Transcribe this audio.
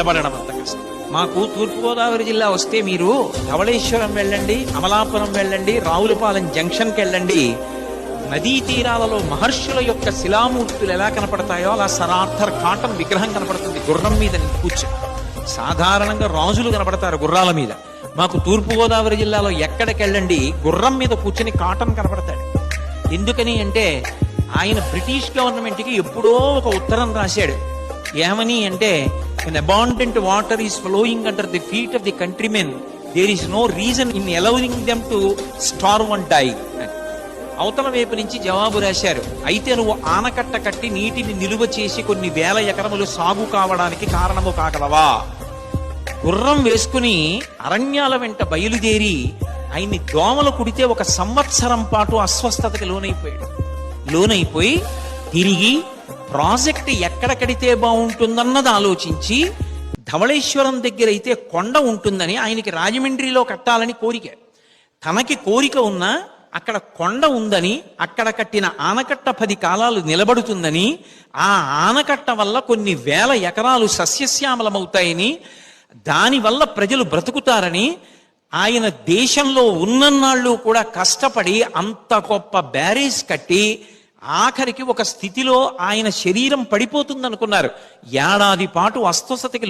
నిలబడడం అంత కష్టం. మాకు తూర్పుగోదావరి జిల్లా వస్తే మీరు ధవళేశ్వరం వెళ్ళండి, అమలాపురం వెళ్ళండి, రావులపాలెం జంక్షన్కి వెళ్ళండి. నదీ తీరాలలో మహర్షుల యొక్క శిలామూర్తులు ఎలా కనపడతాయో అలా సరార్థర్ కాటన్ విగ్రహం కనపడుతుంది గుర్రం మీద కూర్చొని. సాధారణంగా రాజులు కనపడతారు గుర్రాల మీద. మాకు తూర్పుగోదావరి జిల్లాలో ఎక్కడికి వెళ్ళండి గుర్రం మీద కూర్చొని కాటన్ కనపడతాడు. ఎందుకని అంటే ఆయన బ్రిటిష్ గవర్నమెంట్కి ఎప్పుడో ఒక ఉత్తరం రాశాడు. ఏమని అంటే, when abundant water is flowing under the feet of the countrymen, there is no reason in allowing them to starve and die. అవతల వైపు నుంచి జవాబు రాశారు, అయితే నువ్వు ఆనకట్ట కట్టి నీటిని నిలువ చేసి కొన్ని వేల ఎకరములు సాగు కావడానికి కారణము కాగలవా? గుర్రం వేసుకుని అరణ్యాల వెంట బయలుదేరి ఆయన్ని దోమలు కుడితే 1 సంవత్సరం పాటు అస్వస్థతకి లోనైపోయి తిరిగి ప్రాజెక్ట్ ఎక్కడ కడితే బాగుంటుందన్నది ఆలోచించి ధవళేశ్వరం దగ్గర అయితే కొండ ఉంటుందని ఆయనకి రాజమండ్రిలో కట్టాలని కోరిక. తనకి కోరిక ఉన్నా అక్కడ కొండ ఉందని, అక్కడ కట్టిన ఆనకట్ట 10 కాలాలు నిలబడుతుందని, ఆ ఆనకట్ట వల్ల కొన్ని వేల ఎకరాలు సస్యశ్యామలమవుతాయని, దానివల్ల ప్రజలు బ్రతుకుతారని ఆయన దేశంలో ఉన్నన్నాళ్ళు కూడా కష్టపడి అంత గొప్ప బ్యారేజ్ కట్టి ఆఖరికి ఒక స్థితిలో ఆయన శరీరం పడిపోతుందనుకున్నారు. ఏడాది పాటు అస్వస్థతకి